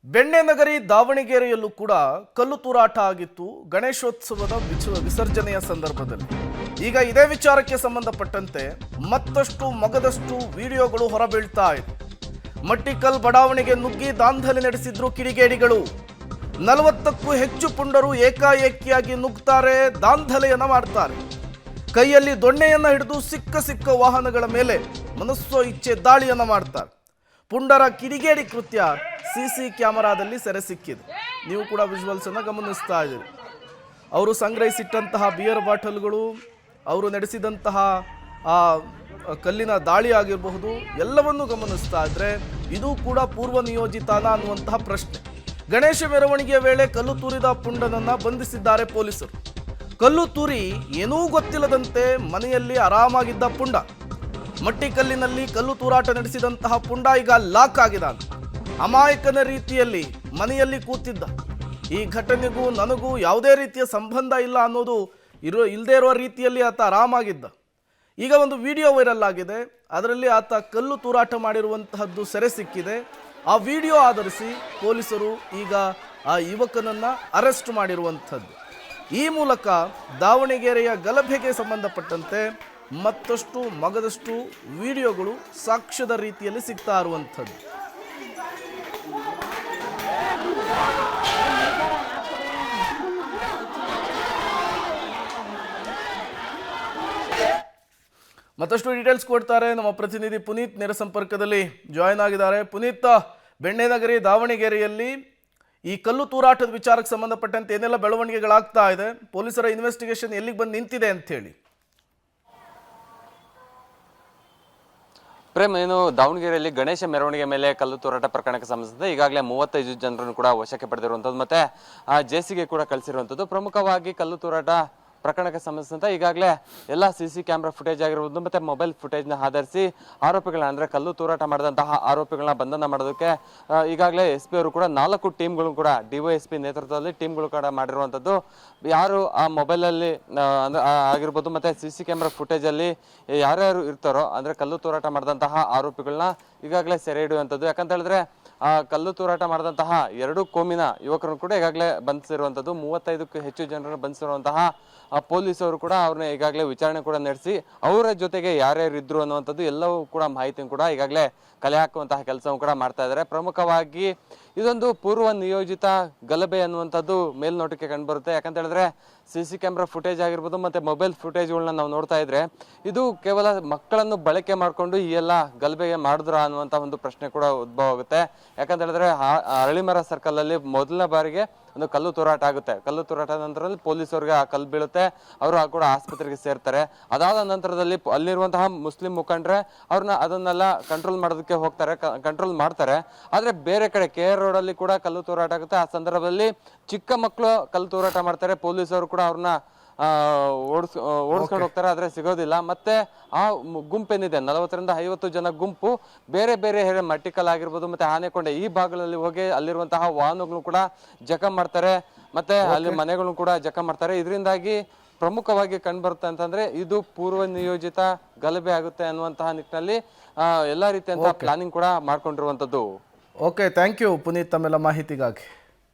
ಬೆಣ್ಣೆನಗರಿ ದಾವಣಗೆರೆಯಲ್ಲೂ ಕೂಡ ಕಲ್ಲು ತೂರಾಟ ಆಗಿತ್ತು ಗಣೇಶೋತ್ಸವದ ವಿಸರ್ಜನೆಯ ಸಂದರ್ಭದಲ್ಲಿ. ಈಗ ಇದೇ ವಿಚಾರಕ್ಕೆ ಸಂಬಂಧಪಟ್ಟಂತೆ ಮತ್ತಷ್ಟು ಮಗದಷ್ಟು ವಿಡಿಯೋಗಳು ಹೊರಬೀಳ್ತಾ ಇದೆ. ಮಟ್ಟಿಕಲ್ ಬಡಾವಣೆಗೆ ನುಗ್ಗಿ ದಾಂಧಲೆ ನಡೆಸಿದ್ರು ಕಿಡಿಗೇಡಿಗಳು. 40ಕ್ಕೂ ಹೆಚ್ಚು ಪುಂಡರು ಏಕಾಏಕಿಯಾಗಿ ನುಗ್ತಾರೆ, ದಾಂಧಲೆಯನ್ನ ಮಾಡ್ತಾರೆ. ಕೈಯಲ್ಲಿ ದೊಣ್ಣೆಯನ್ನ ಹಿಡಿದು ಸಿಕ್ಕ ವಾಹನಗಳ ಮೇಲೆ ಮನಸ್ಸೋ ಇಚ್ಛೆ ದಾಳಿಯನ್ನ ಮಾಡ್ತಾರೆ. ಪುಂಡರ ಕಿಡಿಗೇಡಿ ಕೃತ್ಯ ಸಿಸಿ ಕ್ಯಾಮೆರಾದಲ್ಲಿ ಸೆರೆ ಸಿಕ್ಕಿದೆ. ನೀವು ಕೂಡ ವಿಜುವಲ್ಸ್ ಅನ್ನು ಗಮನಿಸ್ತಾ ಇದ್ದೀರಿ. ಅವರು ಸಂಗ್ರಹಿಸಿಟ್ಟಂತಹ ಬಿಯರ್ ಬಾಟಲ್ಗಳು, ಅವರು ನಡೆಸಿದಂತಹ ಕಲ್ಲಿನ ದಾಳಿ ಆಗಿರಬಹುದು, ಎಲ್ಲವನ್ನೂ ಗಮನಿಸ್ತಾ ಇದ್ರೆ ಇದು ಕೂಡ ಪೂರ್ವ ನಿಯೋಜಿತಾನ ಅನ್ನುವಂತಹ ಪ್ರಶ್ನೆ. ಗಣೇಶ ಮೆರವಣಿಗೆಯ ವೇಳೆ ಕಲ್ಲು ತೂರಿದ ಪುಂಡನನ್ನ ಬಂಧಿಸಿದ್ದಾರೆ ಪೊಲೀಸರು. ಕಲ್ಲು ತೂರಿ ಏನೂ ಗೊತ್ತಿಲ್ಲದಂತೆ ಮನೆಯಲ್ಲಿ ಆರಾಮಾಗಿದ್ದ ಪುಂಡ, ಮಟ್ಟಿಕಲ್ಲಿನಲ್ಲಿ ಕಲ್ಲು ತೂರಾಟ ನಡೆಸಿದಂತಹ ಪುಂಡ ಈಗ ಲಾಕ್ ಆಗಿದ್ದಾನೆ. ಅಮಾಯಕನ ರೀತಿಯಲ್ಲಿ ಮನೆಯಲ್ಲಿ ಕೂತಿದ್ದ. ಈ ಘಟನೆಗೂ ನನಗೂ ಯಾವುದೇ ರೀತಿಯ ಸಂಬಂಧ ಇಲ್ಲ ಅನ್ನೋದು ಇಲ್ಲದೇ ಇರುವ ರೀತಿಯಲ್ಲಿ ಆತ ಆರಾಮಾಗಿದ್ದ. ಈಗ ಒಂದು ವಿಡಿಯೋ ವೈರಲ್ ಆಗಿದೆ. ಅದರಲ್ಲಿ ಆತ ಕಲ್ಲು ತೂರಾಟ ಮಾಡಿರುವಂತಹದ್ದು ಸೆರೆ ಸಿಕ್ಕಿದೆ. ಆ ವಿಡಿಯೋ ಆಧರಿಸಿ ಪೊಲೀಸರು ಈಗ ಆ ಯುವಕನನ್ನ ಅರೆಸ್ಟ್ ಮಾಡಿರುವಂಥದ್ದು. ಈ ಮೂಲಕ ದಾವಣಗೆರೆಯ ಗಲಭೆಗೆ ಸಂಬಂಧಪಟ್ಟಂತೆ ಮತ್ತಷ್ಟು ಮಗದಷ್ಟು ವಿಡಿಯೋಗಳು ಸಾಕ್ಷ್ಯದ ರೀತಿಯಲ್ಲಿ ಸಿಗ್ತಾ ಇರುವಂಥದ್ದು. ಮತ್ತಷ್ಟು ಡೀಟೇಲ್ಸ್ ಕೊಡ್ತಾರೆ ನಮ್ಮ ಪ್ರತಿನಿಧಿ ಪುನೀತ್. ನೇರ ಸಂಪರ್ಕದಲ್ಲಿ ಜಾಯಿನ್ ಆಗಿದ್ದಾರೆ. ಪುನೀತ್, ಬೆಣ್ಣೆನಗರಿ ದಾವಣಗೆರೆಯಲ್ಲಿ ಈ ಕಲ್ಲು ತೂರಾಟದ ವಿಚಾರಕ್ಕೆ ಸಂಬಂಧಪಟ್ಟಂತೆ ಏನೆಲ್ಲ ಬೆಳವಣಿಗೆಗಳಾಗ್ತಾ ಇದೆ, ಪೊಲೀಸರ ಇನ್ವೆಸ್ಟಿಗೇಷನ್ ಎಲ್ಲಿಗೆ ಬಂದು ನಿಂತಿದೆ ಅಂತ ಹೇಳಿ. ಪ್ರೇಮ್, ಏನು ದಾವಣಗೆರೆಯಲ್ಲಿ ಗಣೇಶ ಮೆರವಣಿಗೆ ಮೇಲೆ ಕಲ್ಲು ತೂರಾಟ ಪ್ರಕರಣಕ್ಕೆ ಸಂಬಂಧಿಸಿದೆ ಈಗಾಗಲೇ 35 ಜನರನ್ನು ಕೂಡ ವಶಕ್ಕೆ ಪಡೆದಿರುವಂಥದ್ದು ಮತ್ತೆ ಜೆಸಿಗೆ ಕೂಡ ಕಳಿಸಿರುವಂಥದ್ದು. ಪ್ರಮುಖವಾಗಿ ಕಲ್ಲು ತೂರಾಟ ಪ್ರಕರಣಕ್ಕೆ ಸಂಬಂಧಿಸಿದಂತೆ ಈಗಾಗಲೇ ಎಲ್ಲ ಸಿಸಿ ಕ್ಯಾಮ್ರಾ ಫುಟೇಜ್ ಆಗಿರುವುದು ಮತ್ತೆ ಮೊಬೈಲ್ ಫುಟೇಜ್ನ ಆಧರಿಸಿ ಆರೋಪಿಗಳನ್ನ ಅಂದ್ರೆ ಕಲ್ಲು ತೂರಾಟ ಮಾಡಿದಂತಹ ಆರೋಪಿಗಳನ್ನ ಬಂಧನ ಮಾಡೋದಕ್ಕೆ ಈಗಾಗಲೇ SP ಅವರು ಕೂಡ 4 ಟೀಮ್ಗಳು ಕೂಡ DYSP ನೇತೃತ್ವದಲ್ಲಿ ಟೀಮ್ಗಳು ಕೂಡ ಮಾಡಿರುವಂಥದ್ದು. ಯಾರು ಆ ಮೊಬೈಲಲ್ಲಿ ಆಗಿರ್ಬೋದು ಮತ್ತೆ ಸಿಸಿ ಕ್ಯಾಮ್ರಾ ಫುಟೇಜಲ್ಲಿ ಯಾರ್ಯಾರು ಇರ್ತಾರೋ ಅಂದ್ರೆ ಕಲ್ಲು ತೂರಾಟ ಮಾಡಿದಂತಹ ಆರೋಪಿಗಳನ್ನ ಈಗಾಗಲೇ ಸೆರೆ ಹಿಡಿಯುವಂಥದ್ದು. ಯಾಕಂತ ಹೇಳಿದ್ರೆ ಕಲ್ಲು ತೂರಾಟ ಮಾಡಿದಂತಹ 2 ಕೋಮಿನ ಯುವಕರನ್ನು ಕೂಡ ಈಗಾಗಲೇ ಬಂಧಿಸಿರುವಂಥದ್ದು. 35ಕ್ಕೂ ಹೆಚ್ಚು ಜನರನ್ನು ಬಂಧಿಸಿರುವಂತಹ ಪೊಲೀಸರು ಕೂಡ ಅವ್ರನ್ನ ಈಗಾಗಲೇ ವಿಚಾರಣೆ ಕೂಡ ನಡೆಸಿ ಅವರ ಜೊತೆಗೆ ಯಾರ್ಯಾರು ಇದ್ರು ಅನ್ನುವಂಥದ್ದು ಎಲ್ಲವೂ ಕೂಡ ಮಾಹಿತಿಯನ್ನು ಕೂಡ ಈಗಾಗಲೇ ಕಲೆ ಹಾಕುವಂತಹ ಕೆಲಸವನ್ನು ಕೂಡ ಮಾಡ್ತಾ ಇದ್ದಾರೆ. ಪ್ರಮುಖವಾಗಿ ಇದೊಂದು ಪೂರ್ವ ನಿಯೋಜಿತ ಗಲಭೆ ಅನ್ನುವಂಥದ್ದು ಮೇಲ್ನೋಟಕ್ಕೆ ಕಂಡುಬರುತ್ತೆ. ಯಾಕಂತ ಹೇಳಿದ್ರೆ ಸಿಸಿ ಕ್ಯಾಮ್ರಾ ಫುಟೇಜ್ ಆಗಿರ್ಬೋದು ಮತ್ತೆ ಮೊಬೈಲ್ ಫುಟೇಜ್ಗಳನ್ನ ನಾವು ನೋಡ್ತಾ ಇದ್ರೆ ಇದು ಕೇವಲ ಮಕ್ಕಳನ್ನು ಬಳಕೆ ಮಾಡಿಕೊಂಡು ಈ ಎಲ್ಲ ಗಲಭೆಗೆ ಮಾಡಿದ್ರ ಅನ್ನುವಂಥ ಒಂದು ಪ್ರಶ್ನೆ ಕೂಡ ಉದ್ಭವ ಆಗುತ್ತೆ. ಯಾಕಂತ ಹೇಳಿದ್ರೆ ಅರಳಿಮರ ಸರ್ಕಲ್ ಅಲ್ಲಿ ಮೊದಲನೇ ಬಾರಿಗೆ ಒಂದು ಕಲ್ಲು ತೂರಾಟ ಆಗುತ್ತೆ. ಕಲ್ಲು ತೂರಾಟ ನಂತರದಲ್ಲಿ ಪೊಲೀಸರಿಗೆ ಆ ಕಲ್ಲು ಬೀಳುತ್ತೆ, ಅವರು ಕೂಡ ಆಸ್ಪತ್ರೆಗೆ ಸೇರ್ತಾರೆ. ಅದಾದ ನಂತರದಲ್ಲಿ ಅಲ್ಲಿರುವಂತಹ ಮುಸ್ಲಿಂ ಮುಖಂಡ್ರೆ ಅವ್ರನ್ನ ಅದನ್ನೆಲ್ಲ ಕಂಟ್ರೋಲ್ ಮಾಡೋದಕ್ಕೆ ಹೋಗ್ತಾರೆ, ಕಂಟ್ರೋಲ್ ಮಾಡ್ತಾರೆ. ಆದ್ರೆ ಬೇರೆ ಕಡೆ KR ರೋಡ್ ಅಲ್ಲಿ ಕೂಡ ಕಲ್ಲು ತೂರಾಟ ಆಗುತ್ತೆ. ಆ ಸಂದರ್ಭದಲ್ಲಿ ಚಿಕ್ಕ ಮಕ್ಕಳು ಕಲ್ಲು ತೂರಾಟ ಮಾಡ್ತಾರೆ, ಪೊಲೀಸರು ಕೂಡ ಅವ್ರನ್ನ ಓಡಿಸ್ಕೊಂಡು ಹೋಗ್ತಾರೆ, ಆದ್ರೆ ಸಿಗೋದಿಲ್ಲ. ಮತ್ತೆ ಆ ಗುಂಪೇನಿದೆ 40ರಿಂದ 50 ಜನ ಗುಂಪು ಬೇರೆ ಬೇರೆ ಮಟ್ಟಿಕಲ್ ಆಗಿರ್ಬೋದು ಮತ್ತೆ ಆನೆಕೊಂಡೆ ಈ ಭಾಗಗಳಲ್ಲಿ ಹೋಗಿ ಅಲ್ಲಿರುವಂತಹ ವಾಹನಗಳು ಕೂಡ ಜಖಂ ಮಾಡ್ತಾರೆ, ಮತ್ತೆ ಅಲ್ಲಿ ಮನೆಗಳನ್ನು ಕೂಡ ಜಖಂ ಮಾಡ್ತಾರೆ. ಇದರಿಂದಾಗಿ ಪ್ರಮುಖವಾಗಿ ಕಂಡುಬರುತ್ತೆ ಅಂತಂದ್ರೆ ಇದು ಪೂರ್ವ ನಿಯೋಜಿತ ಗಲಭೆ ಆಗುತ್ತೆ ಅನ್ನುವಂತಹ ನಿಟ್ಟಿನಲ್ಲಿ ಎಲ್ಲಾ ರೀತಿಯಂತಹ ಪ್ಲಾನಿಂಗ್ ಕೂಡ ಮಾಡ್ಕೊಂಡಿರುವಂತದ್ದು. ಓಕೆ, ಥ್ಯಾಂಕ್ ಯು ಪುನೀತ್ ತಮ್ಮೆಲ್ಲ ಮಾಹಿತಿಗಾಗಿ.